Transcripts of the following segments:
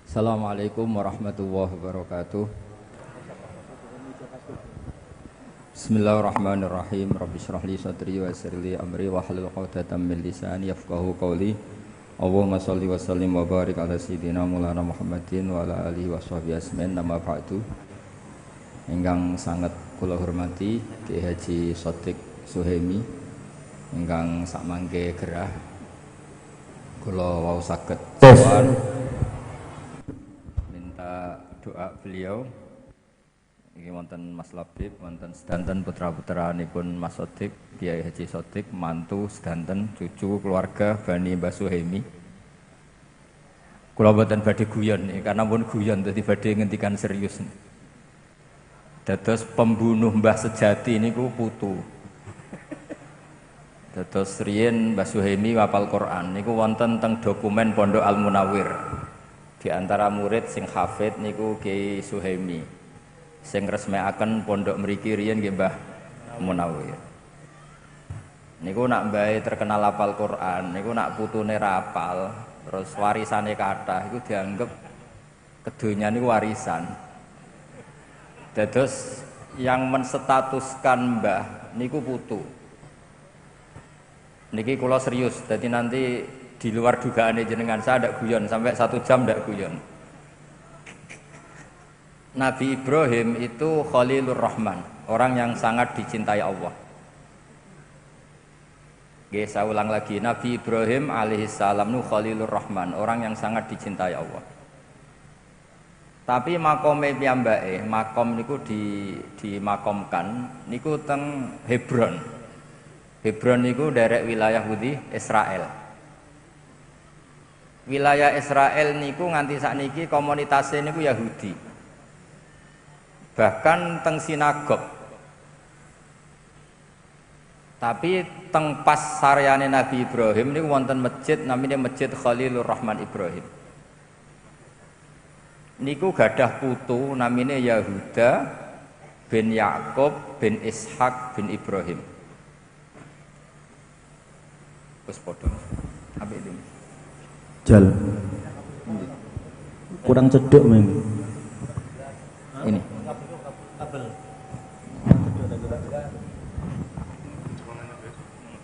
Assalamualaikum warahmatullahi wabarakatuh. Bismillahirrahmanirrahim. Rabbi shrah li sadri wa yassir li amri wa hlul 'uqdatam min lisani yafqahu qawli. Allahumma shalli wa sallim wa barik ala sayyidina Maulana Muhammadin wa ala alihi wa sahbihi ajmain. Nama ba'du. Ingkang sangat kula hormati Ki Haji Shadiq Suhaimi ingkang sakmangke gerah kula wau saged sowan minta doa beliau. Iki wonten Mas Labib, wonten sedanten putra-putranipun Mas Shadiq, Kiai Haji Shadiq, mantu sedanten cucu keluarga Bani Mbah Suhaimi. Kula mboten badhe guyon karena pun guyon dadi badhe ngendikan serius. Dados pembunuh Mbah sejati niku putu. Dados riyen Mbah Suhaimi wapal Quran niku wonten teng dokumen Pondok Al Munawwir. Di antara murid sing hafid niku Kiai Suhaimi. Sing resmekaken pondok mriki riyen nggih Mbah Munawwir. Niku nak mbahe terkenal hafal Quran, niku nak putune ra hafal, terus warisane kathah iku dianggep kedonya niku warisan. Dados yang menstatuskan Mbah niku putu. Niki kula serius, dadi nanti di luar dugaane jenengan saya ndak guyon sampai 1 jam ndak guyon. Nabi Ibrahim itu Khalilur Rahman, orang yang sangat dicintai Allah. Oke, saya ulang lagi, Nabi Ibrahim alaihissalam itu Khalilur Rahman, orang yang sangat dicintai Allah. Tapi makome piyambake, makom niku dimakomkan niku teng Hebron. Hebron niku derek wilayah Yahudi Israel. Wilayah Israel niku nganti sakniki komunitasnya niku Yahudi. Bahkan teng sinagog. Tapi teng pas saryane Nabi Ibrahim niku wonten masjid namanya Masjid Khalilur Rahman Ibrahim. Niku gadah putu namanya Yahuda bin Yakub bin Ishak bin Ibrahim. Wes padha. Apik iki. Jal. Kurang cedek memang. Ini.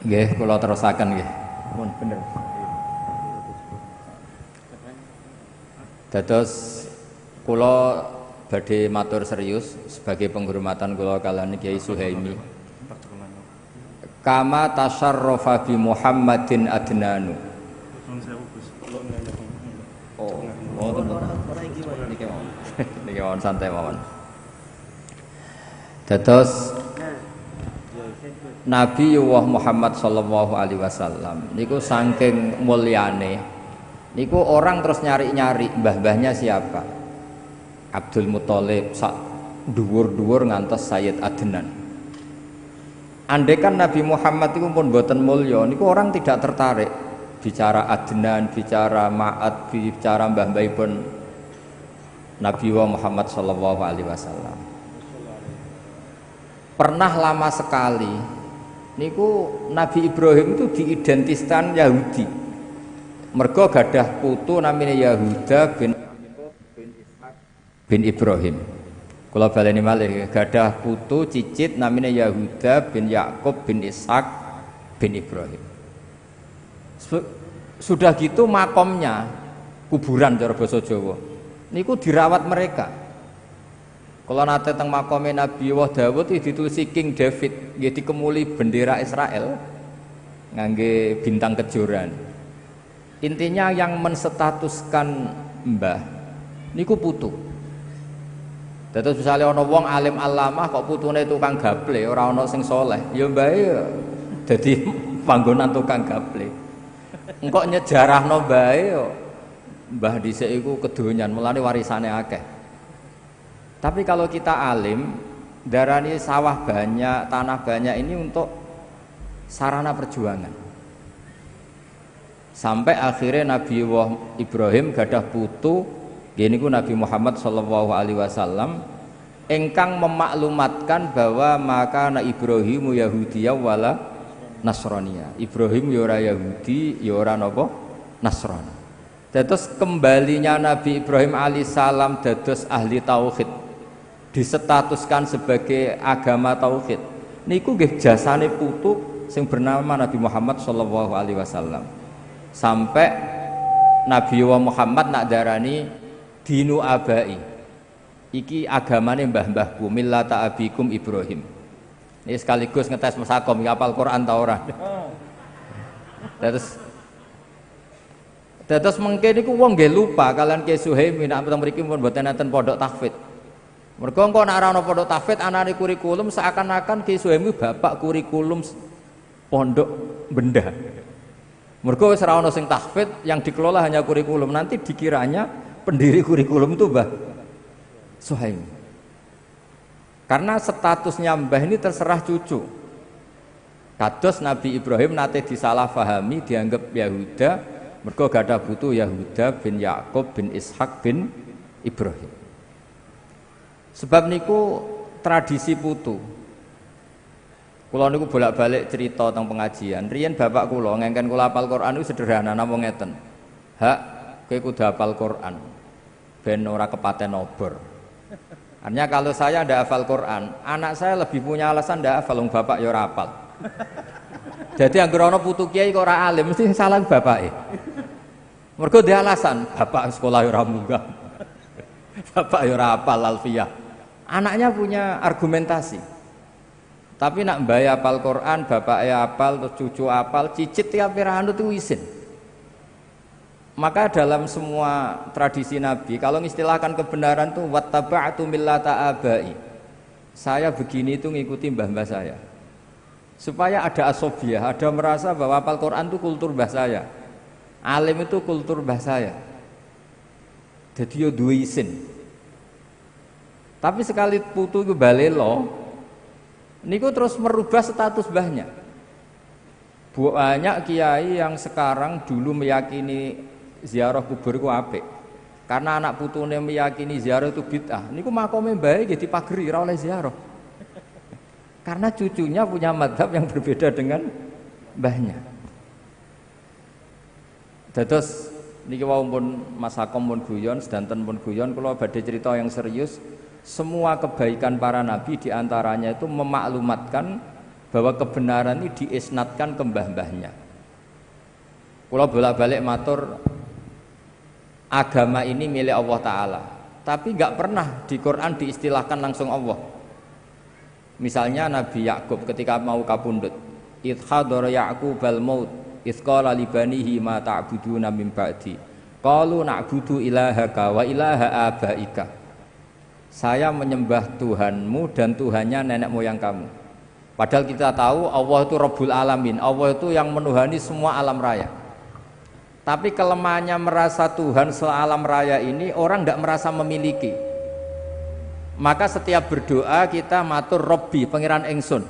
Nggih, kula terusaken nggih. Mun bener. Dados kula badhe matur serius sebagai penghormatan kula kaliyan Kiai Suhaimi. Kama tasyarrafa bi Muhammadin adnanu. Oh, niki mawon santai mawon. Dados Nabi Muhammad sallallahu alaihi wasallam niku saking mulyane niku orang terus nyari-nyari mbah-mbahnya siapa. Abdul Muthalib sak dhuwur-dhuwur ngantos Sayyid Adnan. Andaikan Nabi Muhammad itu pun boten mulya niku orang tidak tertarik bicara Adnan, bicara Ma'ad, bicara mbah-mbahipun Nabi Muhammad sallallahu alaihi wasallam. Pernah lama sekali niku Nabi Ibrahim itu diidentitaskan Yahudi. Mergo gadah putu namanya Yahuda bin Ibrahim. Kula baleni malih gadah putu cicit namanya Yahuda bin Yakub bin Ishak bin Ibrahim. Sudah gitu makomnya kuburan cara basa Jawa. Niku dirawat mereka. Kalau nate teng makome Nabi Dawud ditulisi King David, nggih dikemuli bendera Israel ngangge bintang kejuran. Intinya yang menstatuskan mbah niku putu. Dados misale ana wong alim alamah kok putune tukang gaple, ora ana sing saleh, ya mbahe dadi panggonan tukang gaple. Engko nyejarahno mbahe mbah dhisik iku kedonyan, mulane warisane akeh. Tapi kalau kita alim, darani sawah banyak, tanah banyak ini untuk sarana perjuangan. Sampai akhirnya Nabi Ibrahim gadah putu, gini ku Nabi Muhammad sallallahu alaihi wasallam, engkang memaklumatkan bahwa maka na Ibrahimu Yahudiyah wala Nasraniyah. Ibrahim ya ora Yahudi, ya ora napa Nasrani. Dados kembalinya Nabi Ibrahim alaihissalam dados ahli tauhid, disetatuskan sebagai agama tauhid. Niku nggih jasane putu sing bernama Nabi Muhammad sallallahu alaihi wasallam. Sampai Nabi Muhammad nak darani dinu abai. Iki agamane mbah-mbahku, millata abikum Ibrahim. Ini sekaligus ngetes masakom hafal Quran ta ora. Dados mengke niku wong nggih lupa kalian Ki Suhaimi nek teng mriki pun mboten enten pondok tahfidz. Mergo engko nek ora ana pondok tahfidz anane kurikulum seakan-akan Ki Suhaimi bapak kurikulum pondok benda. Mergo wis ora ana sing tahfidz, yang dikelola hanya kurikulum. Nanti dikiranya pendiri kurikulum itu Mbah Suhaimi. Karena statusnya mbah ini terserah cucu. Kados Nabi Ibrahim nate disalahfahami dianggap Yahuda. Mergo gadah putu Yahuda bin Yakub bin Ishak bin Ibrahim. Sebab niku tradisi putu. Kula niku bolak-balik cerita tentang pengajian. Riyen bapak kula ngengken kula hafal Quran niku sederhana namung ngeten. Hak kowe kudu hafal Quran ben ora kepaten obor. Artinya kalau saya ndak hafal Quran, anak saya lebih punya alasan ndak hafal wong bapak ya ora hafal. Jadi anggere ana putu kiai kok ora alim mesti salah bapake. Mergo dia alasan, bapak sekolah ya ora munggah. Bapak ya ora hafal alfiyah. Anaknya punya argumentasi. Tapi nak mbae hafal Quran, bapaknya hafal, terus cucu hafal, cicit tiap anut itu isin. Maka dalam semua tradisi Nabi, kalau mengistilahkan kebenaran tuh wattaba'tu millata abai. Saya begini itu ngikuti mbah-mbah saya. Supaya ada asobiah, ada merasa bahwa hafal Quran itu kultur mbah saya. Alim itu kultur mbah saya. Jadi yo duwe isin. Tapi sekali putu itu balelo, niku terus merubah status mbahnya. Banyak kiai yang sekarang dulu meyakini ziarah kubur itu apik. Karena anak putune meyakini ziarah itu bid'ah. Niku makome mbae nggih dipageri ora oleh ziarah. Karena cucunya punya madhab yang berbeda dengan mbahnya. Dados niki wau pun Mas Hakom pun guyon, sedanten pun guyon, kula badhe cerita yang serius. Semua kebaikan para nabi diantaranya itu memaklumatkan bahwa kebenaran ini diisnatkan ke mbah-mbahnya. Kula bolak-balik matur agama ini milik Allah Ta'ala, tapi nggak pernah di Quran diistilahkan langsung Allah. Misalnya Nabi Yakub ketika mau kapundhut, idh hadara Ya'qubal maut idh qala li banihi ma ta'buduna min ba'di qalu na'budu ilahaka wa ilaha abaika. Saya menyembah Tuhanmu dan Tuhannya nenek moyang kamu. Padahal kita tahu Allah itu Rabbul Alamin, Allah itu yang menuhani semua alam raya. Tapi kelemahannya merasa Tuhan sealam raya ini orang tidak merasa memiliki. Maka setiap berdoa kita matur Robbi, pangeran ingsun.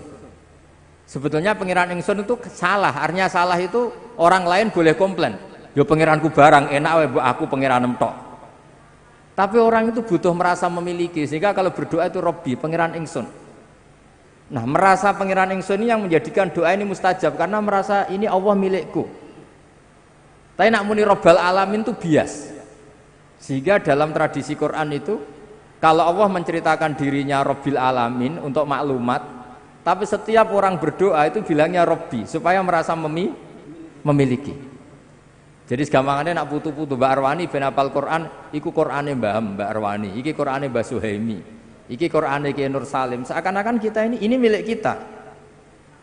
Sebetulnya pangeran ingsun itu salah. Artinya salah itu orang lain boleh komplain. Yo pangeranku barang enak wae aku pangeran tok. Tapi orang itu butuh merasa memiliki, sehingga kalau berdoa itu Robbi, pangeran ingsun. Nah, merasa pangeran ingsun ini yang menjadikan doa ini mustajab karena merasa ini Allah milikku. Tapi nak muni Rabbal Alamin itu bias. Sehingga dalam tradisi Quran itu kalau Allah menceritakan dirinya Rabbil Alamin untuk maklumat, tapi setiap orang berdoa itu bilangnya Robbi supaya merasa memiliki. Jadi segampangannya nak putu-putu Mbak Arwani ben hafal Quran, iku Qurane Mbak Arwani, iki Qurane Mbak Suhaimi, iki Qurane Ki Nur Salim. Seakan-akan kita ini milik kita.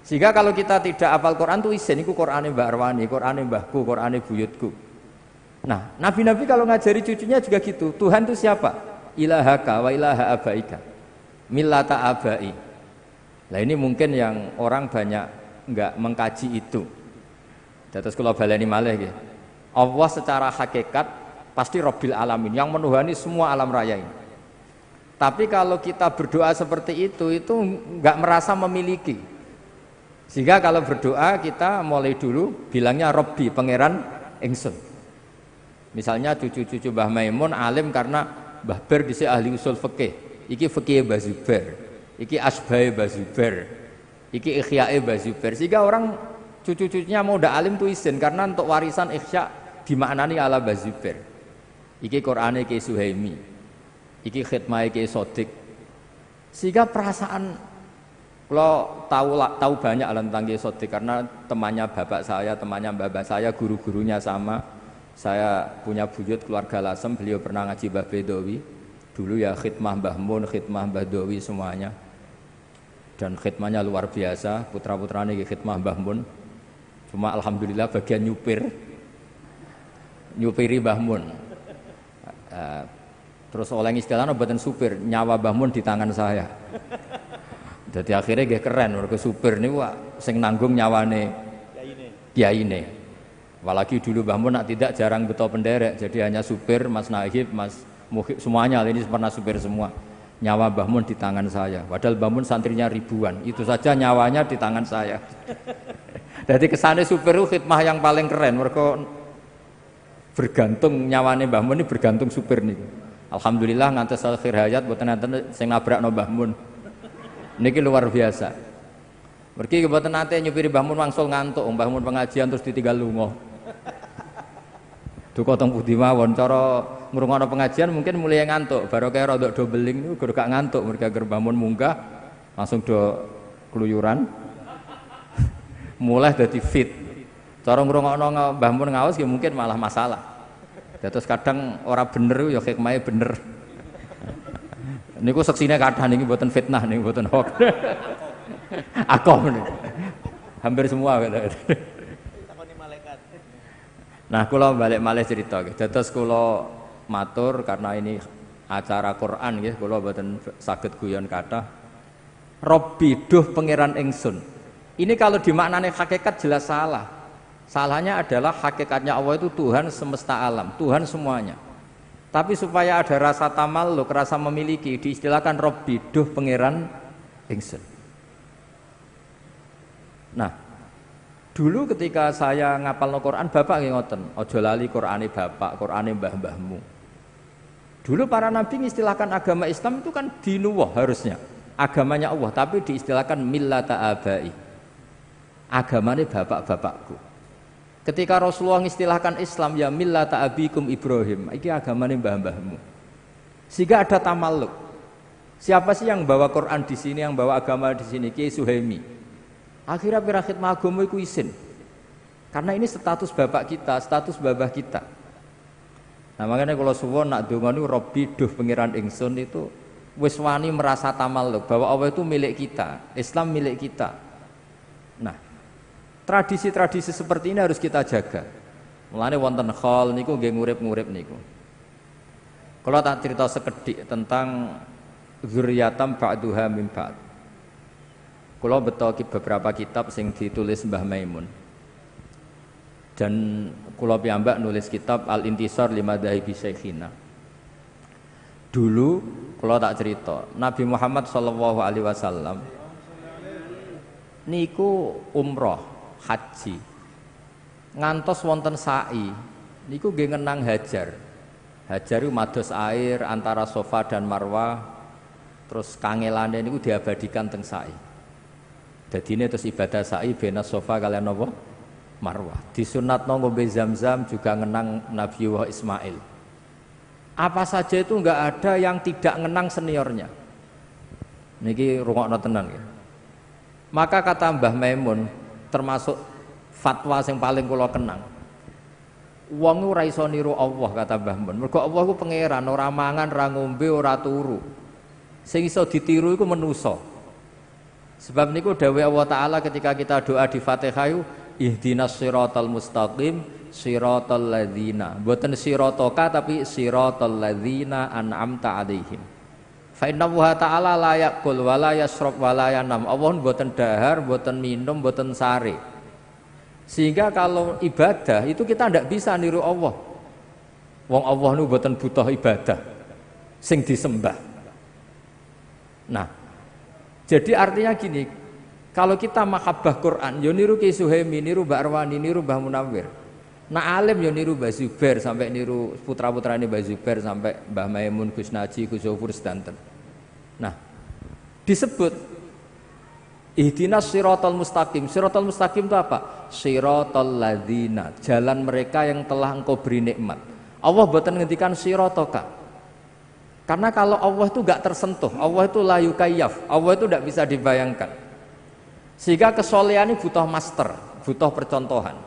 Sehingga kalau kita tidak hafal Quran itu isin, iku Qurane Mbak Arwani, Qurane mbahku, Qurane buyutku. Nah, nabi-nabi kalau ngajari cucunya juga gitu. Tuhan itu siapa? Ilahaka wa ilaha abaika. Millata abai. Nah, ini mungkin yang orang banyak enggak mengkaji itu. Dados kula baleni malih nggih. Allah secara hakikat pasti Rabbil Alamin yang menuhani semua alam raya ini. Tapi kalau kita berdoa seperti itu enggak merasa memiliki. Sehingga kalau berdoa kita mulai dulu bilangnya Rabbi, pangeran ingsun. Misalnya cucu-cucu Mbah Maimun alim karena Mbah Ber dhisik ahli usul fikih. Iki fikih Mbah Zubair, iki asbahe Mbah Zubair, iki ikhyae Mbah Zubair. Sehingga orang cucu-cucunya mau udah alim tuh izin karena untuk warisan ikhya dimaknani ala Mbah Zubair. Iki Qur'ane Ki Suhaimi. Iki khidmah Ki Sodik. Sehingga perasaan kalau tahu banyak tentang Ki Sodik karena temannya bapak saya, temannya bapak saya, guru-gurunya sama. Saya punya buyut keluarga Lasem, beliau pernah ngaji Mbah Bedowi. Dulu ya khidmah Mbah Mun, khidmah Mbah Dowi semuanya. Dan khidmahnya luar biasa, putra-putranya khidmah Mbah Mun. Cuma alhamdulillah bagian nyupiri Mbah Mun. Terus oleh istilahnya buatan supir, nyawa Mbah Mun di tangan saya. Jadi akhirnya gak keren, mereka supir ini wah, sing nanggung nyawane kiyaine. Apalagi dulu Mbah Mun tidak jarang betul penderek, jadi hanya supir, Mas Nahib, Mas Muhib, semuanya ini pernah supir semua. Nyawa Mbah Mun di tangan saya. Padahal Mbah Mun santrinya ribuan, itu saja nyawanya di tangan saya. Jadi kesannya supir itu khidmah yang paling keren, mereka bergantung nyawane Mbah Mun ini bergantung supir nih. Alhamdulillah ngantos akhir hayat boten enten sing nabrakno Mbah Mun. Niki luar biasa. Mergi boten nate nyupiri Mbah Mun wangsul ngantuk, Mbah Mun pengajian terus ditinggal lunga. Duka teng pundi mawon cara ngrungokno pengajian mungkin mulai ngantuk, baru kaya rodok do beling niku gak ngantuk, mergi agar Mbah Mun munggah langsung do keluyuran. Mulai dadi fit. Cara ngrungokno Mbah Mun ngaos ya mungkin malah masalah. Terus kadang ora bener ya hikmahe bener. Niku seksine kathah niki mboten fitnah niku mboten hoax. Akom niku. Hampir semua gitu. Takoni malaikat. Nah, kula balik malih cerita nggih. Dados kula matur karena ini acara Quran nggih, kula mboten saged guyon kathah. Robbi duh pangeran ingsun. Ini kalau dimaknani hakikat jelas salah. Salahnya adalah hakikatnya Allah itu Tuhan semesta alam, Tuhan semuanya. Tapi supaya ada rasa tamalluk, rasa memiliki, diistilahkan Robbi duh pangeran ingsun. Nah, dulu ketika saya ngapalno Quran, bapak nggih ngoten, aja lali Qurane bapak, Qurane mbah-mbahmu. Dulu para nabi mengistilahkan agama Islam itu kan dinuwah harusnya, agamanya Allah, tapi diistilahkan millata abai. Agamane bapak-bapakku. Ketika Rasulullah mengistilahkan Islam ya millata abikum Ibrahim, iki agamane mbah-mbahmu. Sehingga ada tamalluk. Siapa sih yang bawa Quran di sini, yang bawa agama di sini? Ki Suhaimi. Akhirnya pira khidmah agama iku isin. Karena ini status bapak kita, status babah kita. Nah, makanya kalau suwon nak donga niku Robbi duh pangeran ingsun itu wis wani merasa tamalluk bahwa Allah itu milik kita, Islam milik kita. Nah, tradisi-tradisi seperti ini harus kita jaga. Mulane wonten khol niku nggih ngurip-ngurip niku. Kalau tak cerita sekedhik tentang zuriyatam ba'duha min ba'd. Kula beto beberapa kitab sing ditulis Mbah Maimun. Dan kula piyambak nulis kitab Al-Intisar Limadhahibi Syekhina. Dulu kula tak cerita, Nabi Muhammad sallallahu alaihi wasallam niku umroh haji. Ngantos wonten sa'i niku nggih ngenang Hajar. Hajar iku mados air antara Safa dan Marwah. Terus kangelane niku diabadikan teng sa'i. Dadine terus ibadah sa'i bena Safa kalian napa? Marwah. Disunatno ngombe Zam-zam juga ngenang Nabiullah Ismail. Apa saja itu enggak ada yang tidak ngenang seniornya. Niki rungokno tenan ya. Maka kata Mbah Maimun termasuk fatwa yang paling kula kenang. Wong ora iso niru Allah kata Mbah Mun. Mergo Allah ku pangeran, ora mangan, ora ngombe, ora turu. Sing iso ditiru iku manusa. Sebab niku dawuh Allah Taala ketika kita doa di Fatihah itu ihdinas siratal mustaqim siratal ladzina. Mboten siratoka tapi siratal ladzina an'amta alaihim. Fa inna Allah Taala la yaqul wa la yashrab wa la yanam. Allah mboten dahar, mboten minum, mboten sare. Sehingga kalau ibadah itu kita ndak bisa niru Allah. Wong Allah nu mboten butuh ibadah sing disembah. Nah, jadi artinya gini, kalau kita mahabbah Quran, yo niru Ki Suhaimi, niru Mbak Arwani, niru Mbah Munawir. Nah alim yo niru Mbah Zubair sampai niru putra-putrane Mbah Zubair sampai Mbah Maimun, Gus Naji, Gus Zofur sedanten. Nah, disebut Ihdinas siratal mustaqim. Siratal mustaqim itu apa? Siratal ladzina, jalan mereka yang telah engkau beri nikmat. Allah boten ngendikan siratoka. Karena kalau Allah itu enggak tersentuh, Allah itu la yukayyaf, Allah itu enggak bisa dibayangkan. Sehingga kesolehan ini butuh master, butuh percontohan.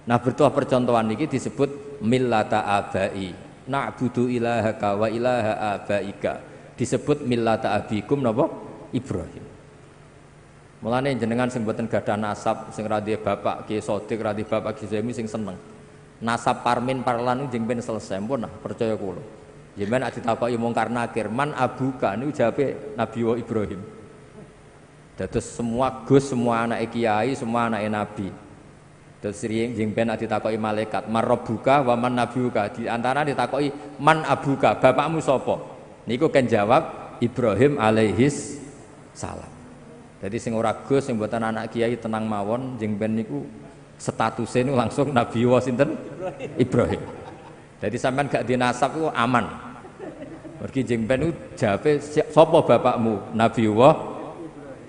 Nah, butuh percontohan ini disebut millata abai. Na'budu ilahaka wa ilaha abaika. Disebut millata abikum napa? Ibrahim. Mulane jenengan sing mboten gadah nasab, sing ra duwe bapak Ki Sodik, ra duwe bapak Ki Zemi sing seneng. Nasab parmin parlan jeng ben selesai pun nah percaya kula. Jenengan nek ditakoki mungkar nakir, man abuka niku jawabe Nabi Ibrahim. Dados semua gus, semua anak kiai, semua anak nabi. Terus jeng ben ditakoki malaikat, marabbuka wa man nabiuka. Di antara ditakoki man abuka, bapakmu sapa? Niku kan jawab Ibrahim alaihis salam. Jadi sing ora gus, sing mboten anak kiai tenang mawon, jeng ben niku statusnya niku langsung Nabi sinten? Ibrahim. Jadi sampean gak dinasab iku aman. Mergi jeng ben niku jawabe sapa bapakmu? Nabi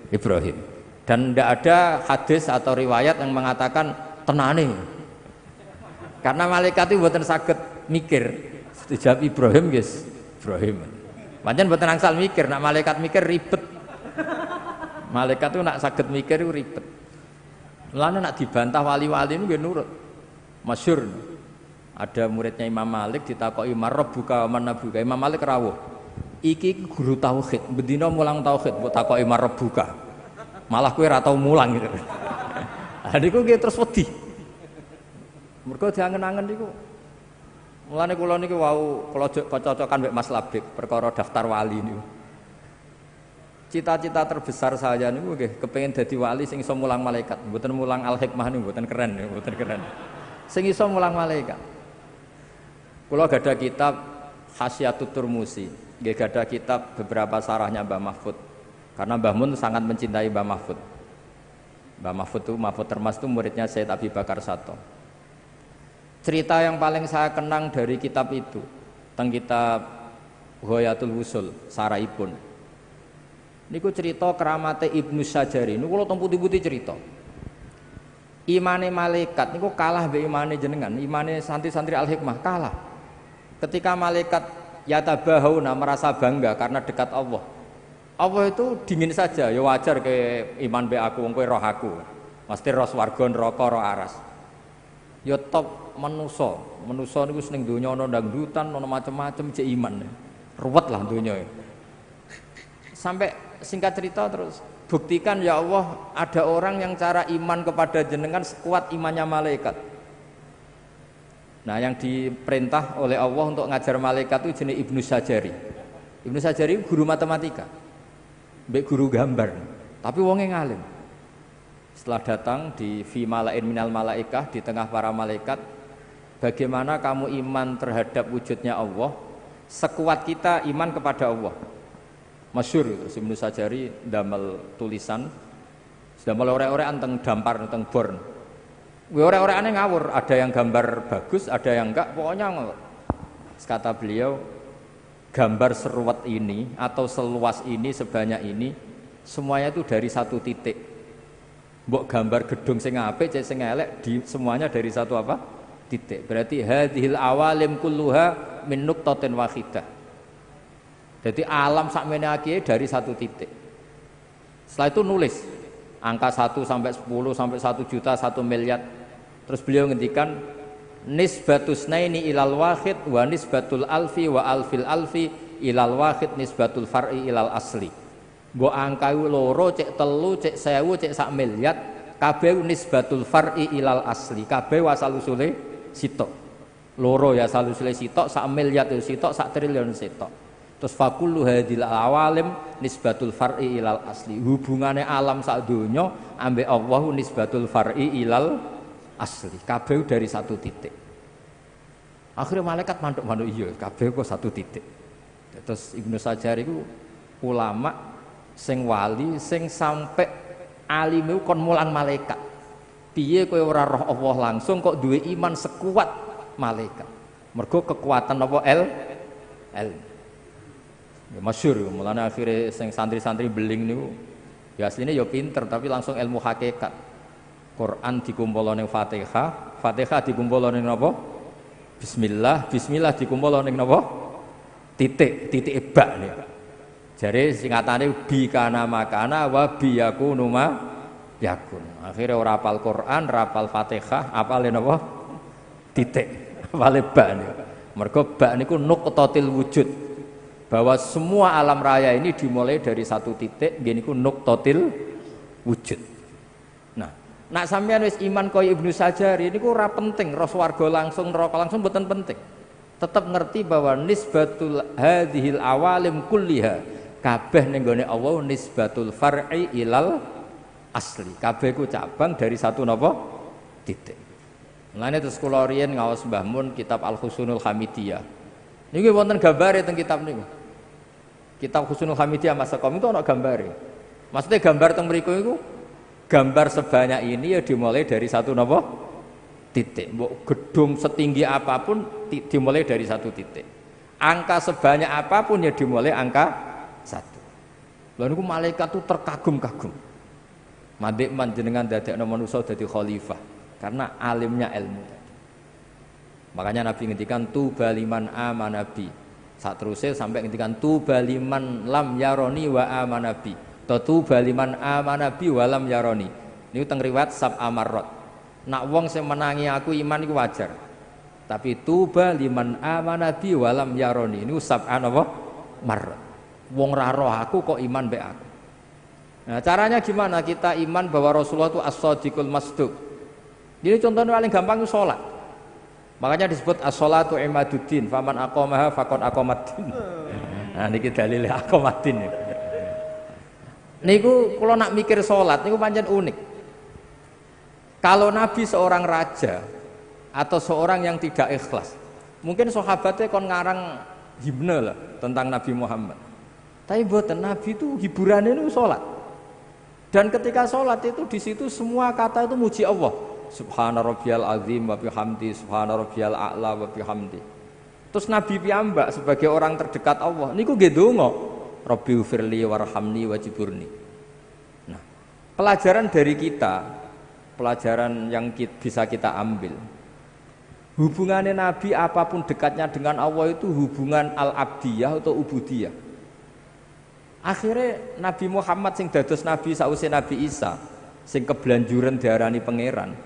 Ibrahim. Dan tidak ada hadis atau riwayat yang mengatakan tenane. Karena malaikat itu mboten saged mikir. Dijawab Ibrahim guys, Ibrahim. Pancen mboten angsal mikir, nak malaikat mikir ribet. Malaikat itu nak saged mikir itu ribet. Mulane nak dibantah wali-wali itu nggih nurut. Masyhur. Ada muridnya Imam Malik ditakoki marabbuka wa man nabuka. Imam Malik rawuh. Iki guru tauhid, bendina mulang tauhid mbok takoki marabbuka. Malah kowe ora tau mulang gitu. Niku nggih terus wedi. Mergo diangen-angen niku. Mulane kula niki wau kula cocokan mek Mas Labik perkara daftar wali niku. Cita-cita terbesar saya niku nggih kepengin dadi wali sing iso mulang malaikat, mboten mulang al-hikmah niku mboten keren, mboten keren. Sing iso mulang malaikat. Kula gadah kitab Hasyiatut Turmusi, nggih gadah kitab beberapa sarahnya Mbah Mahfud. Karena Mbah Mun sangat mencintai Mbah Mahfud. Mbah Mahfud itu Mahfud Termas itu muridnya Sayyid Abi Bakar Sato. Cerita yang paling saya kenang dari kitab itu tentang kitab Ghayatul Wusul Saraipun. Niku cerita keramate Ibnu Sajari. Niku kula teng putih-putih cerita. Imane malaikat niku kalah mbek imane jenengan. Imane santri-santri Al-Hikmah kalah. Ketika malaikat yatabahauna merasa bangga karena dekat Allah. Allah itu dingin saja, ya wajar ke iman be aku, wong kowe roh aku. Mesti roh swarga neraka roh aras. Ya top manusa. Manusa niku seneng donya ana dangdutan, ana macam-macam cek iman. Ruwet lah donya. Sampai singkat cerita terus buktikan ya Allah ada orang yang cara iman kepada jenengan sekuat imannya malaikat. Nah, yang diperintah oleh Allah untuk ngajar malaikat itu jenis Ibnu Sajari. Ibnu Sajari guru matematika. Mbek guru gambar. Tapi wonge ngalim. Setelah datang di fi malain minal malaikah di tengah para malaikat, bagaimana kamu iman terhadap wujudnya Allah? Sekuat kita iman kepada Allah. Masyhur itu Ibnu Sajari damel tulisan damel ore-orean teng dampar teng born. Ore-oreane ngawur, ada yang gambar bagus, ada yang enggak, pokoknya ngawur. Kata beliau, gambar seruat ini atau seluas ini sebanyak ini semuanya itu dari satu titik. Mbok gambar gedung sing apik cek sing elek di semuanya dari satu apa? Titik. Berarti hadhil awalim kulluha min nuqtatin wahidah. Jadi alam sakmene iki dari satu titik. Setelah itu nulis angka 1 sampai 10 sampai 1 juta 1 miliar. Terus beliau ngendikan nisbatus naini ilal wahid wa nisbatul alfi wa alfil alfi ilal wahid nisbatul far'i ilal asli. Mbok angka loro cek telu cek 1000 cek sak miliar kabeh nisbatul far'i ilal asli. Kabeh asal usule sitok. Loro ya asal usule sitok, sak miliar itu sitok, sak triliun sitok. Terus fakullu hadil awalim nisbatul far'i ilal asli. Hubungane alam sak donya ambek Allah nisbatul far'i ilal asli. Kabeh dari satu titik. Akhirnya malaikat manduk-manduk iya, kabeh kok satu titik. Terus Ibnu Sajari itu ulama sing wali sing sampai alime kon mulang malaikat. Piye kowe ora roh Allah langsung kok duwe iman sekuat malaikat. Mergo kekuatan apa ilmu. Ya masyhur, mulane akhirnya sing santri-santri beling niku Ya aslinya ya pinter tapi langsung ilmu hakikat. Quran dikumpulane Fatihah, Fatihah dikumpulane napa? Bismillah, Bismillah dikumpulane napa? Titik ba nih. Jare singkatane bi kana makana wa bi yakunu ma yakun. Akhirnya ora hafal Quran, ora hafal Fatihah, hafale napa? Titik. Hafale ba nih. Mergo ba niku nuqtatil wujud. Bahwa semua alam raya ini dimulai dari satu titik, gini ku nuqtatil wujud. Nah, nak sampean wis iman kaya Ibnu Sajari niku ora penting roh swarga langsung neraka langsung mboten penting. Tetap ngerti bahwa nisbatul hadhil awalim kulliha kabeh ning gone Allah nisbatul far'i ilal asli. Kabeh ku cabang dari satu napa? Titik. Mulane terus kula riyen ngaos Mbah Mun kitab Al-Husnul Hamidiyah. Niki wonten gambare teng kitab niku. Kitab Husnul Hamidiyah Mas Sakom itu ana gambare. Maksudnya gambar teng mriku iku gambar sebanyak ini ya dimulai dari satu napa? Titik. Mbok gedung setinggi apapun dimulai dari satu titik. Angka sebanyak apapun ya dimulai angka satu. Lha niku malaikat itu terkagum-kagum. Mandek manjenengan dadekno manusa dadi khalifah karena alimnya ilmu. Makanya Nabi ngendikan tuba liman amanabi. Saat terusnya sampai ngendikan tuba liman lam yaroni wa amanabi. Tuba liman amanabi wa lam yaroni. Ini teng riwayat sab amarot. Nak wong sing menangi aku iman iku wajar. Tapi tuba liman amanabi wa lam yaroni. Ini sab apa? Marot. Wong ra roh aku kok iman mbek aku. Nah, caranya gimana kita iman bahwa Rasulullah itu as-shadiqul masduq. Ini contohnya paling gampang itu salat. Makanya disebut as-sholatu imaduddin, faman aqamaha faqad aqamaddin. Nah niki dalile aqamaddin. Niku kula nak mikir salat niku pancen unik. Kalau Nabi seorang raja atau seorang yang tidak ikhlas, mungkin sahabatnya kon ngarang himne lah tentang Nabi Muhammad. Tapi mboten, Nabi itu hiburannya itu salat. Dan ketika salat itu di situ semua kata itu muji Allah. Subhana rabbiyal azim wa bihamdi, subhana rabbiyal a'la wa bihamdi. Terus Nabi piyambak sebagai orang terdekat Allah niku nggih donga, Rabbighfirli warhamni wajiburni. Nah, pelajaran dari kita, pelajaran yang bisa kita ambil. Hubungannya Nabi apapun dekatnya dengan Allah itu hubungan al-abdiyah atau ubudiyah. Akhirnya Nabi Muhammad sing dados nabi sause Nabi Isa, sing kebelanjuran diarani pangeran.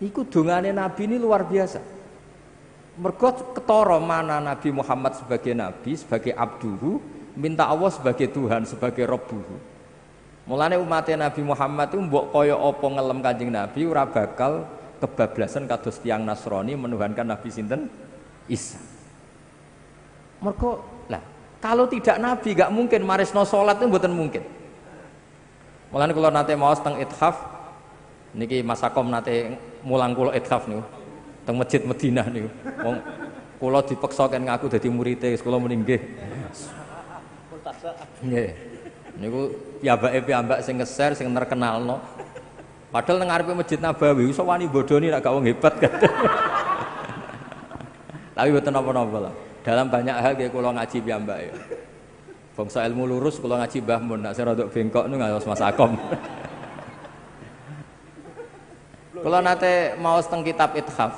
Iku dongane Nabi ini luar biasa. Mergo ketara mana Nabi Muhammad sebagai nabi, sebagai abduhu, minta Allah sebagai Tuhan, sebagai Rabbuhu. Mulane umatnya Nabi Muhammad itu mbok kaya apa ngelem Kanjeng Nabi ora bakal kebablasan kados tiyang Nasrani menuhankan Nabi sinten? Isa. Mergo lah kalau tidak Nabi gak mungkin marisno salat itu mboten mungkin. Mulane kula nate maos teng Ithaf niki Mas Sakom nate mulang kula Ithaf niku teng Masjid Madinah niku. Wong kula dipeksa kan ngaku dadi murid-e, kula muni nggih. Nggih. Niku piyambak sing ngeser sing terkenalno. Padahal nang ngarepe Masjid Nabawi iso wani bodoni nek gak wong hebat kan. Tapi mboten napa-napa lah. Dalam banyak hal kayak kula ngaji piyambak ya. Bangsa ilmu lurus kula ngaji Mbah Mun, nek sing rodok bengkok niku ngaos Mas Akom. Kula nate maos teng kitab Ithaf.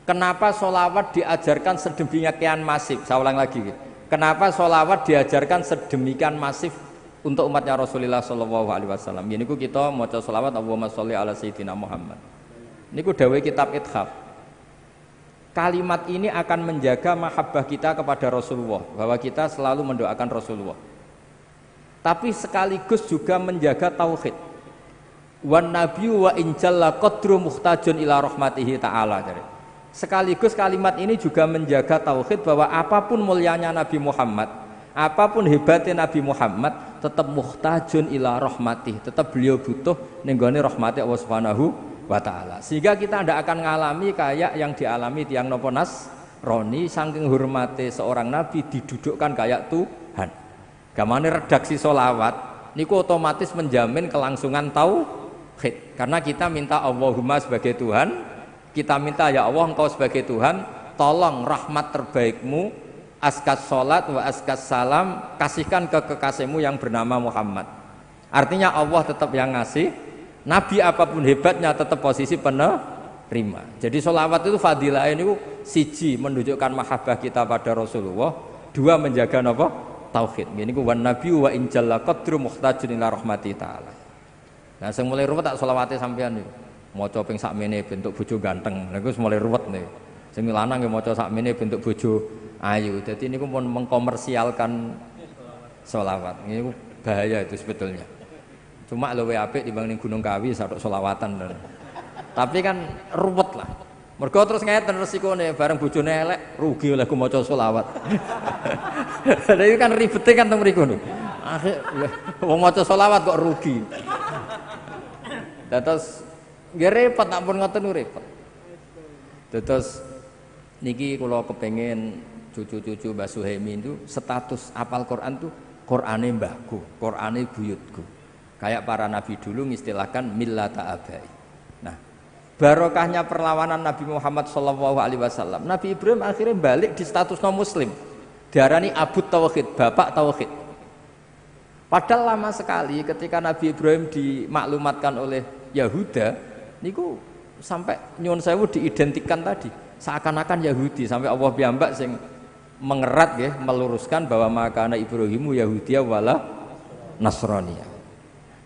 Kenapa sholawat diajarkan sedemikian masif? Saya ulang lagi. Kenapa sholawat diajarkan sedemikian masif untuk umatnya Rasulullah Shallallahu Alaihi Wasallam? Ini kita mau sholawat Allahumma sholli ala Sayyidina Muhammad. Ini dawuh kitab Ithaf. Kalimat ini akan menjaga mahabbah kita kepada Rasulullah, bahwa kita selalu mendoakan Rasulullah. Tapi sekaligus juga menjaga tauhid. Wan nabiyyu wa injalla qadru muhtajun ila rahmatihi ta'ala. Sekaligus kalimat ini juga menjaga tauhid bahwa apapun mulianya Nabi Muhammad, apapun hebatnya Nabi Muhammad, tetap muhtajun ila rahmatih, tetap beliau butuh nenggone rahmati Allah Subhanahu wa ta'ala. Sehingga kita tidak akan mengalami kayak yang dialami tiang nopo Nasrani, saking hormati seorang nabi didudukkan kayak Tuhan. Gamane redaksi sholawat niku otomatis menjamin kelangsungan tauhid. Karena kita minta Allahumma sebagai Tuhan, kita minta ya Allah engkau sebagai Tuhan, tolong rahmat terbaikmu askas salat wa askas salam, kasihkan ke kekasihmu yang bernama Muhammad. Artinya Allah tetap yang ngasih, nabi apapun hebatnya tetap posisi penerima. Jadi sholawat itu fadilah ini siji menunjukkan mahabbah kita pada Rasulullah, dua menjaga apa? Tauhid. Ini ku wan nabi wa in jalla qadru muhtajun ila rahmati taala. Nah sing mulai ruwet tak sholawate sampean niku. Maca ping sakmene bentuk bojo ganteng. Lha iku mulai ruwet niku. Sing lanang nggih maca sakmene bentuk bojo ayu. Dadi niku pun mengkomersialkan sholawat. Niku bahaya itu sebetulnya. Cuma luwih apik dibanding Gunung Kawi sadok sholawatan. Tapi kan ruwet lah. Mergo terus ngeten resikone bareng bojone elek rugi oleh ku maca sholawat. Lha iki kan ribete kan teng mriku niku. Akhir wong maca sholawat kok rugi. Terus nggih repot tak pun ngoten niku repot. Terus niki kula kepengin cucu-cucu Mbah Suhaimi itu status apal Quran tuh Qur'ane mbahku, Qur'ane buyutku. Kayak para nabi dulu ngistilahkan millata abai. Nah, barokahnya perlawanan Nabi Muhammad SAW, Nabi Ibrahim akhirnya balik di status non muslim, diarani Abu Tauhid, bapak Tauhid. Padahal lama sekali ketika Nabi Ibrahim dimaklumatkan oleh Yahuda, niku sampai nyuwun sewu diidentikan tadi seakan-akan Yahudi, sampai Allah piyambak sing mengerat ya, meluruskan bahwa makana Ibrahimu Yahudiya wala Nasraniyah.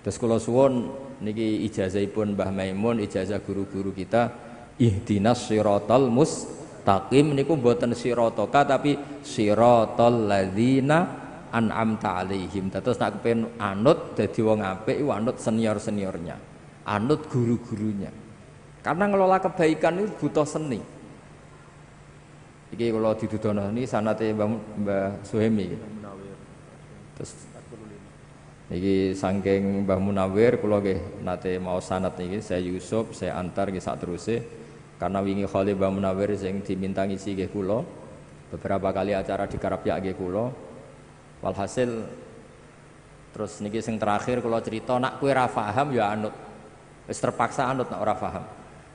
Terus kula suwun niki ijazahipun Mbah Maimun, ijazah guru-guru kita, ihdinas siratal mustaqim niku mboten siratoka tapi siratal ladzina an'amta alaihim. Terus nak kepen anut dadi wong apik iku anut senior-seniornya, anut guru-gurunya. Karena ngelola kebaikan itu butuh seni. Iki kalau didudono ini sanate Mbah Suhaimi. Terus iki saking Mbah Munawir kula nggih nate mau sanad niki saya Yusuf saya antar nggih sak teruse karena wingi Khalil Mbah Munawir sing diminta ngisi nggih kula beberapa kali acara di Karapyak nggih kula walhasil terus niki sing terakhir kula cerita nak kowe ra paham ya anut wis terpaksa anut nak ora paham.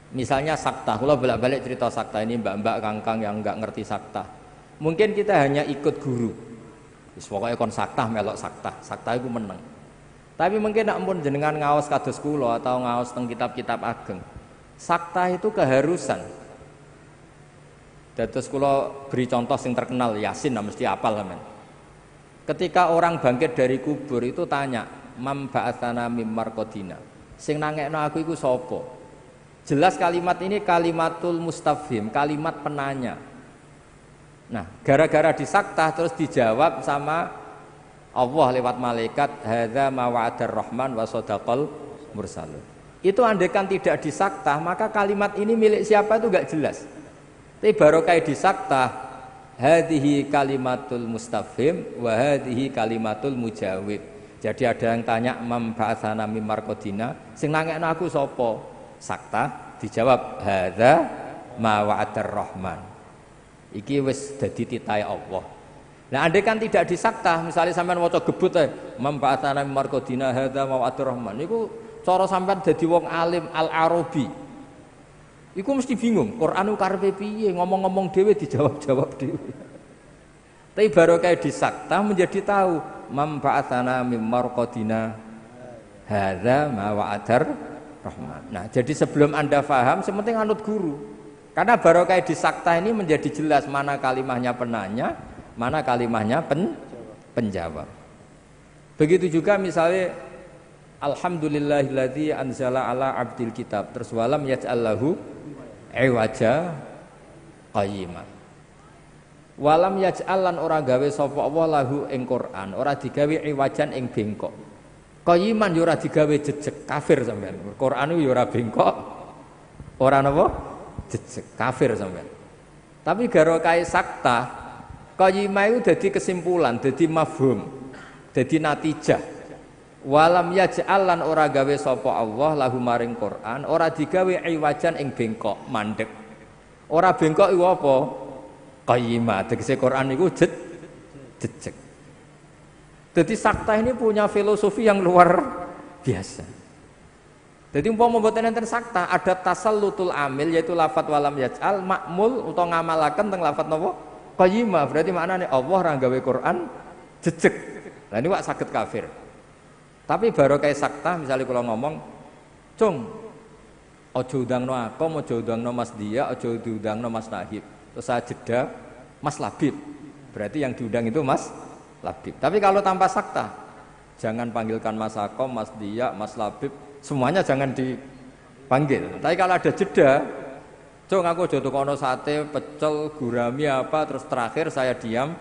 Misalnya sakta, kula bolak-balik cerita sakta ini mbak-mbak kangkang yang enggak ngerti sakta. Mungkin kita hanya ikut guru. Wis pokoke kon sakta melok sakta iku meneng. Tapi mungkin nak pun jenengan ngaos kados kula atau ngaos teng kitab-kitab ageng. Sakta itu keharusan. Dados kula beri contoh sing terkenal Yasin mesti hafal sampean. Ketika orang bangkit dari kubur itu tanya, "Mam ba'atsana mim marqadina." Sing nangekno aku iku sapa? Jelas kalimat ini kalimatul mustafhim, kalimat penanya. Nah, gara-gara disakta terus dijawab sama Allah lewat malaikat, hadza ma wa'adar rahman wa shadaqal mursalun. Itu andaikan tidak disakta, maka kalimat ini milik siapa itu enggak jelas. Tapi barokah disakta, hadhihi kalimatul mustafhim wa hadhihi kalimatul mujawib. Jadi ada yang tanya mam ba'atsana mim marqadina, sing nangekno aku sapa? Sakta dijawab hadza ma wa'adar rahman. Iki wis dadi titahe Allah. Nah, andai kan tidak disakta, misalnya sampean waca gebut ae, mam ba'atsana mim marqadina hadza ma wa'adar rahman. Niku cara sampean dadi wong alim al-Arabi. Iku mesti bingung, Qur'anu karepe piye, ngomong-ngomong dhewe dijawab-jawab dhewe. Tapi barokah disakta menjadi tahu mam ba'atsana mim marqadina hadza ma wa'adar rahman. Nah, jadi sebelum Anda paham, sepenting anut guru. Karena barokah disakta ini menjadi jelas mana kalimahnya penanya, mana kalimahnya penjawab. Begitu juga misalnya alhamdulillahilladzi anzala ala abdil kitab, terus walam yaj'allahu iwaja qayyima. Walam yaj'alan ora gawe sapa Allah lahu ing Quran, ora digawe iwajan ing bengkok. Qayyiman yo ora digawe jejeg, kafir sampean. Quran yo ora bengkok, ora napa? Jejeg, kafir sampean. Tapi barokah sakta, qayyimah itu dadi kesimpulan, dadi mafhum, dadi natijah. Walam yaj'alan ora gawe sapa Allah lahu maring Quran, ora digawe iwajan ing bengkok, mandek. Ora bengkok iku apa? Qayyimah, tegese Quran iku jejeg. Jadi sakta ini punya filosofi yang luar biasa. Jadi umpama mboten enten sakta, ada tasallutul amil yaitu lafat walam yaj'al makmul utawa ngamalaken teng lafat napa? qayyimah berarti maknane Allah ra gawe Quran jejeg. Lah ini wak saged kafir. Tapi baru kayak sakta misalnya kalau ngomong, "Cung, aja udangno aku, aja udangno Mas Dia, aja diundangno Mas Nahib." Terus saya jeda, Mas Labib. Berarti yang diundang itu Mas Labib. Tapi kalau tanpa sakta, jangan panggilkan Mas Akom, Mas Dia, Mas Labib, semuanya jangan dipanggil. Tapi kalau ada jeda, "Cung, aku aja tukono sate, pecel, gurami apa," terus terakhir saya diam,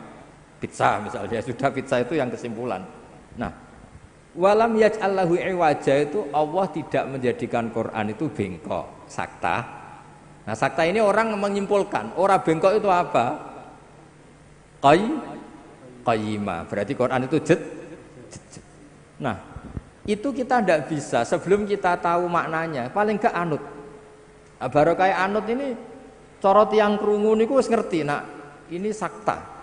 pizza misalnya. Sudah pizza itu yang kesimpulan. Nah, walam yaj'allahu iwaja itu Allah tidak menjadikan Quran itu bengkok, sakta. Nah, sakta ini orang menyimpulkan, orang bengkok itu apa? Qayyimah. Berarti Quran itu jed. Nah, itu kita tidak bisa sebelum kita tahu maknanya, paling gak anut. Nah, baru kayak anut ini corot yang krungu niku wis ngerti, nah ini sakta.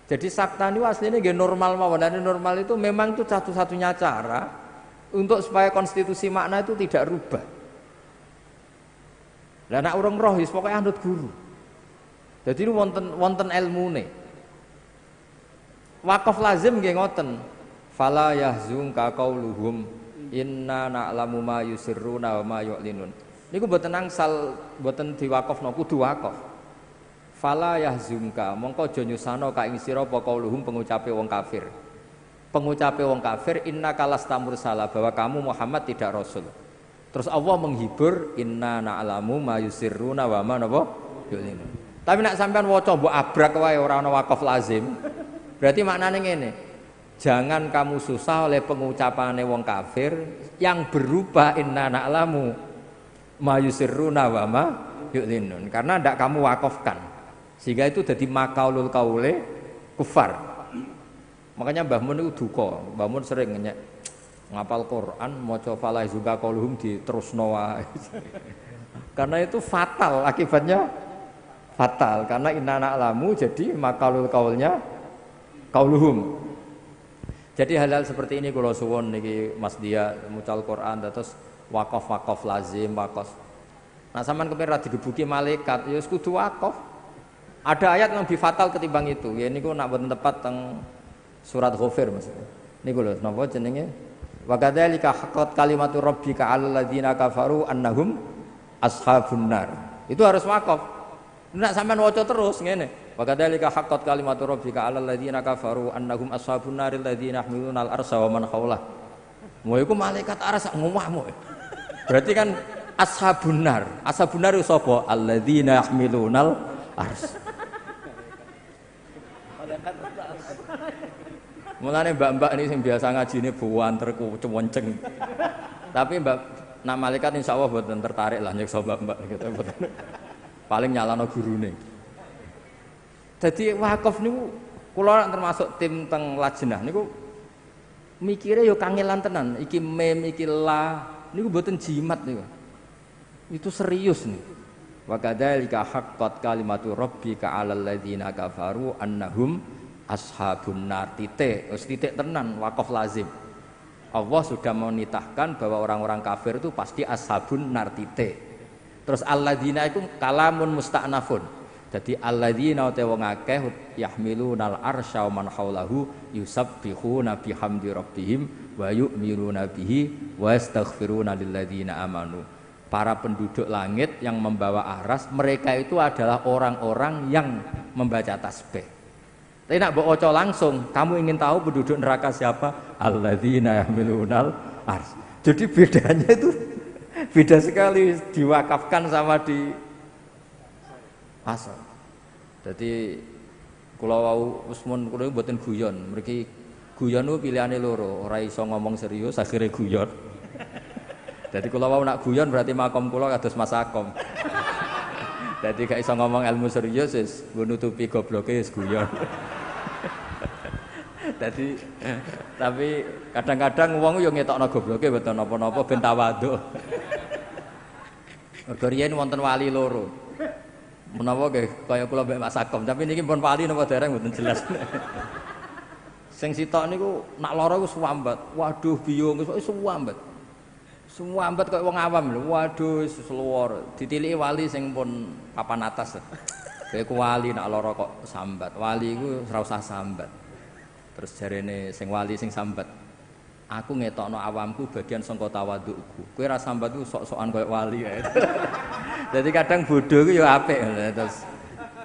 Jadi sakta ini aslinya gak normal mawon, dan normal itu memang itu satu-satunya cara untuk supaya konstitusi makna itu tidak rubah. Lah nek urung roh wis pokoke anut guru. Jadi ini wonten ilmune. Wakaf lazim nggih ngoten. Fala yahzunka qauluhum inna na'lamu ma yusirruna wa ma yu'linun. Niku mboten angsal mboten diwakafno kudu wakaf. Fala yahzunka mongko aja nyusano ka ing sira apa qauluhum pengucape wong kafir. Pengucape wong kafir innaka lastamursala bahwa kamu Muhammad tidak rasul. Terus Allah menghibur inna na'lamu ma yusirruna wa ma yu'linun. Tapi nek sampean waca mbok abrak wae ora ana wakaf lazim. Berarti maknane ngene. Jangan kamu susah oleh pengucapane wong kafir yang berubah inna na'lamu ma yusirruna wa ma yu'linun karena ndak kamu wakafkan. Sehingga itu jadi makaulul kaule kufar. Makanya Mbah Mun itu duka. Mbah Mun sering ngapal Quran, maca fala yahzunka qauluhum diterusno wae. Karena itu fatal, akibatnya fatal karena inna na'lamu jadi makaulul kaulnya qauluhum. Jadi hal-hal seperti ini kalau suwun niki Mas Dia mucal Quran terus wakaf lazim wakaf. Nah sampean kepengin ra digebuki malaikat ya wis kudu wakaf. Ada ayat yang lebih fatal ketimbang itu. Ya niku nak boten tepat teng surat Ghafir maksudnya. Niku lho napa jenenge? Wa kadzalika haqqat kalimatu rabbika 'alal ladzina kafaru annahum ashabun nar. Itu harus wakaf. Nek sampean waca terus ngene. Wa kadzalika haqqat kalimatu rabbika 'alal ladzina kafaru annahum ashabun naril ladzina yahmiluna al-arsha wa man haulah. Mau iku malaikat arsy ngomahmu. Berarti kan ashabun nar. Ashabun nar itu sapa? Alladzina yahmilunal arsy. Mulane mbak-mbak ini yang biasa ngaji ini buanter kuwenceng. Tapi mbak nak malaikat insyaallah mboten tertarik lah nyiksa mbak-mbak gitu. Paling nyalano gurune. Jadi wakaf niku kula termasuk tim teng lajnah niku mikire yo kangelan tenan. Iki mem iki la niku mboten jimat niku. Itu serius nih. Wa kadzalika haqqat kalimatu rabbika 'alal ladzina kafaru annahum ashabun nar. Titik tenan wakaf lazim. Allah sudah menitahkan bahwa orang-orang kafir itu pasti ashabun nar titik. Terus alladzina itu kalamun musta'nafun. Jadi alladzina te wong akeh yahmilunal arsya wa man haulahu yusabbihuna bihamdi rabbihim wa yu'minuna bihi wa yastaghfiruna lilladzina amanu. Para penduduk langit yang membawa aras, mereka itu adalah orang-orang yang membaca tasbih. Tapi nak mbok waca langsung, kamu ingin tahu penduduk neraka siapa? Alladzina yahmilunal ars. Jadi bedanya itu beda sekali diwakafkan sama di asal. Jadi kula wau usmun kula mboten guyon, mriki guyon ku pilihane loro, ora iso ngomong serius akhire guyon. Jadi kula wau nak guyon berarti makom kula kados Mas Akom. Jadi gak iso ngomong ilmu serius wis nutupi gobloke wis guyon. Jadi tapi kadang-kadang wong yo ngetokno gobloke mboten napa-napa ben tawadhu. Mergo riyen wonten wali loro. Menawa kaya kula mbek Mas Akom, tapi niki pun wali napa dereng mboten jelas. Sing sitok niku nak lara ku suwambat. Waduh biyung wis suwambat. Suwambat kaya wong awam lho. Waduh wis luwar. Ditiliki wali sing pun papan atas. Kowe ku wali nak lara kok sambat. Wali iku ora usah sambat. Terus jarene sing wali sing sambat. Aku ngetokno awamku bagian sangka tawadukku. Kowe ora sambat ku sok-sokan koyo wali kae. Jadi kadang bodoh ku ya apik terus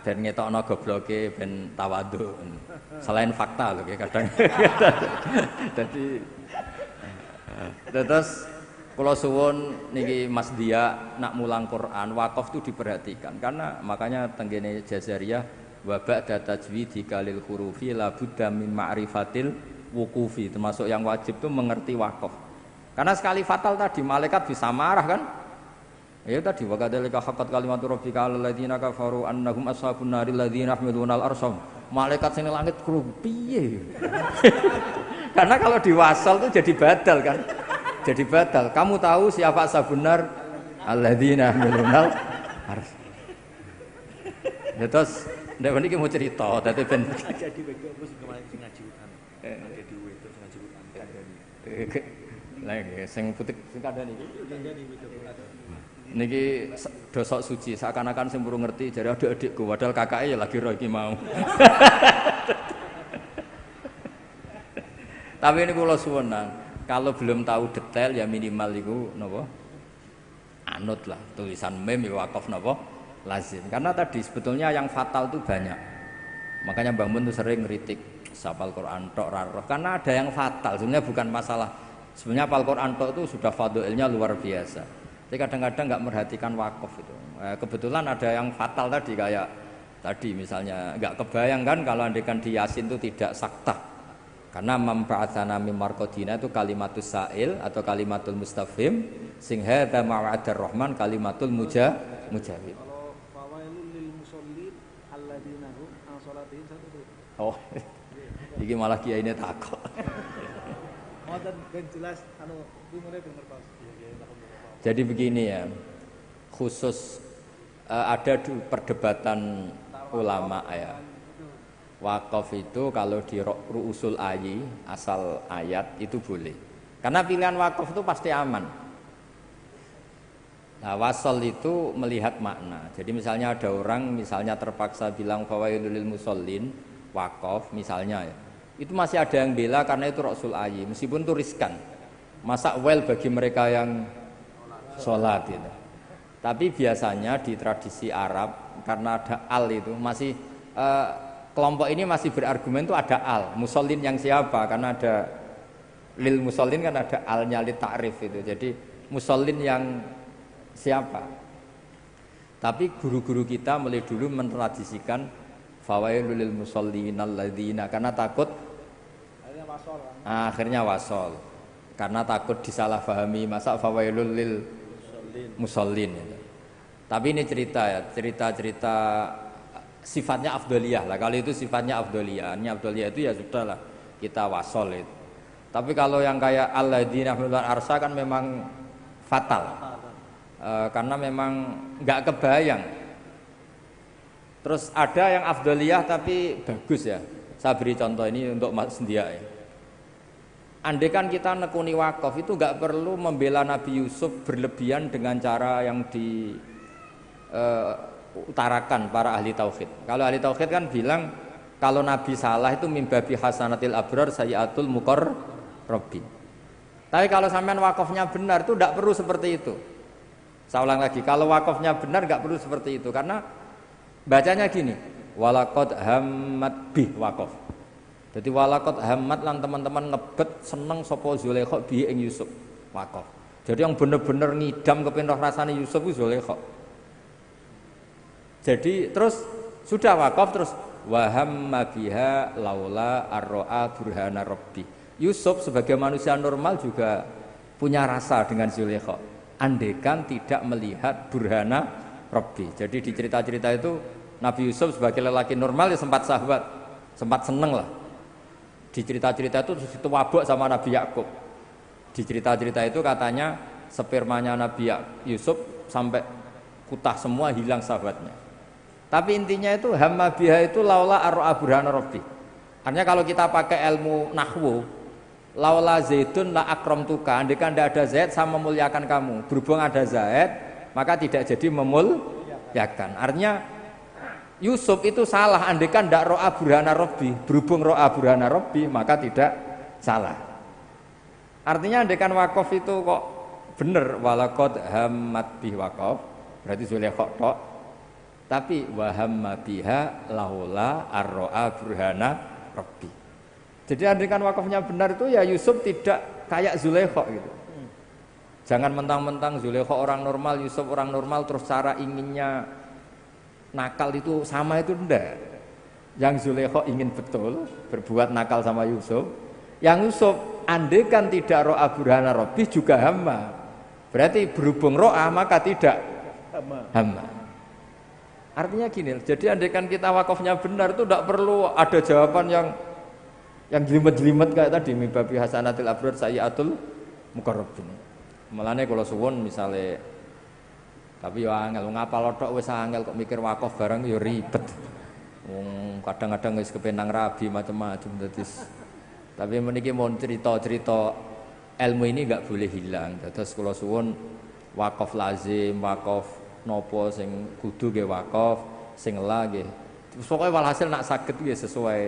ben ngetokno gobloke ben tawaduk. Selain fakta lho kadang. Jadi terus kula suwun niki Mas Dia nak mulang Quran wakaf itu diperhatikan karena makanya tenggene Jazariyah wa ba'da tajwidi kalil hurufi la budda min ma'rifatil wukufi termasuk yang wajib itu mengerti wakaf. Karena sekali fatal tadi malaikat bisa marah kan? Ya tadi wa kadzalika haqqat kalimatu rabbika 'alal ladzina kafaru annahum ashabun naril ladzina yahmiluna al-arsy. Malaikat sing langit kru piye? Karena kalau diwasal itu jadi badal kan? Jadi batal. Kamu tahu siapa sabunar alladzina milunal harus. Terus ndak niki mau cerita dadi ben Jadi bego aku sing kemarin sing ngaji utan. Jadi itu sing ngaji utan kandhani. Lagi sing putih sing kandhani iki. Niki dosok suci seakan-akan sing burung ngerti jare adik-adikku padahal kakake ya lagi ro iki mau. Tapi ini kula suwenan kalau belum tahu detail ya minimal itu napa anut lah tulisan mem ya wakaf napa lazim karena tadi sebetulnya yang fatal itu banyak makanya Mbah Mun tuh sering ngeritik hafal Quran tok ra roh karena ada yang fatal sebenarnya bukan masalah sebenarnya hafal Quran tok itu sudah fadilnya luar biasa tapi kadang-kadang nggak merhatikan wakaf itu kebetulan ada yang fatal tadi kayak tadi misalnya nggak kebayang kan kalau andekan di Yasin itu tidak saktah karena mamba'atsana mim marqadina itu kalimatus sa'il atau kalimatul mustafhim sing hadza ma'adar rahman kalimatul mujahid. Kalau fawailul lil musallin alladzina hum an salatihim satu. Oh. Iki malah kiyaine takok. Ngoten ben jelas anu umure bener pas. Jadi begini ya. Khusus ada perdebatan ulama ya. Wakaf itu kalau di ru'usul ayi asal ayat itu boleh karena pilihan wakaf itu pasti aman. Nah wasol itu melihat makna jadi misalnya ada orang misalnya terpaksa bilang fawailul lil musallin wakaf misalnya ya itu masih ada yang bela karena itu ru'usul ayi meskipun itu riskan masa well bagi mereka yang sholat gitu. Tapi biasanya di tradisi Arab karena ada al itu masih kelompok ini masih berargumen itu ada al musallin yang siapa karena ada lil musallin kan ada alnya li ta'rif itu jadi musallin yang siapa tapi guru-guru kita mulai dulu mentradisikan fawailul lil musallin alladzina karena takut akhirnya wasol karena takut disalahpahami masa fawailul lil musallin gitu. Tapi ini cerita ya cerita sifatnya afdoliyah lah kalau itu sifatnya afdoliyah itu ya sudahlah kita wasol itu tapi kalau yang kayak alladzina yahmiluna arsy kan memang fatal karena memang nggak kebayang terus ada yang afdoliyah tapi bagus ya saya beri contoh ini untuk Mas Dia ya. Andai kan kita nekuni wakaf itu nggak perlu membela Nabi Yusuf berlebihan dengan cara yang di utarakan para ahli tauhid. Kalau ahli tauhid kan bilang kalau Nabi salah itu mimbabi hasanatil abrar sayyatul muqarrabin. Tapi kalau sampean wakafnya benar itu tidak perlu seperti itu. Saya ulang lagi, kalau wakafnya benar nggak perlu seperti itu karena bacanya gini, walaqad hammat bih wakaf. Jadi walaqad hammat lan teman-teman ngebet seneng sapa Zulaikha bi ing Yusuf wakaf. Jadi yang bener-bener ngidam kepengin rasane Yusuf ku Zulaikha. Jadi terus sudah wakaf terus wahamma biha laula arro'a burhana rabbi. Yusuf sebagai manusia normal juga punya rasa dengan Zulaikha. Andekan tidak melihat burhana rabbi. Jadi di cerita-cerita itu Nabi Yusuf sebagai lelaki normal ya sempat sahabat, sempat seneng lah. Di cerita-cerita itu terus wabuk sama Nabi Yakub. Di cerita-cerita itu katanya spermanya Nabi Yusuf sampai kutah semua hilang sahabatnya. Tapi intinya itu hamma biha itu laula arro'a burhana rabbi. Artinya kalau kita pakai ilmu nahwu, laula zaidun la akramtuka, andaikan tidak ada zaid saya memuliakan kamu. Berhubung ada zaid, maka tidak jadi memuliakan. Artinya Yusuf itu salah, andekan ndak ro'a burhana rabbi, berhubung ro'a burhana rabbi maka tidak salah. Artinya andekan wakaf itu kok bener, walaqad hammat bih wakaf, berarti Zulaikha tok. Tapi wahamma biha laula ar-ro'a burhana rabbi. Jadi andekan wakafnya benar itu ya Yusuf tidak kayak Zulaikha gitu. Jangan mentang-mentang Zulaikha orang normal, Yusuf orang normal terus cara inginnya nakal itu sama, itu enggak. Yang Zulaikha ingin betul berbuat nakal sama Yusuf, yang Yusuf andekan tidak ro'a burhana rabbi juga hamma. Berarti berhubung ro'a maka tidak hamma. Artinya gini, jadi andekan kita wakafnya benar itu tidak perlu ada jawaban yang jelimet-jelimet kayak tadi, mibabi hasanatil abrar sayyatul muqarrabin. Mulane kalau suwun misale, tapi ya angel ngapal tok wis angel, kok mikir wakaf barang ya ribet. Kadang-kadang wis kepenang rabi macam-macam dadi. Tapi meniki mau cerita-cerita ilmu ini enggak boleh hilang. Terus kula suwun wakaf lazim, wakaf nopo sing kudu nggih wakaf, sing ela nggih. Pokoke walhasil nak saged nggih sesuai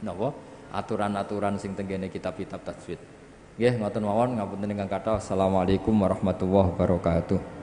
napa aturan-aturan sing tenggene kitab-kitab tajwid. Nggih ngoten mawon, ngapunten ingkang kathah. Assalamualaikum warahmatullahi wabarakatuh.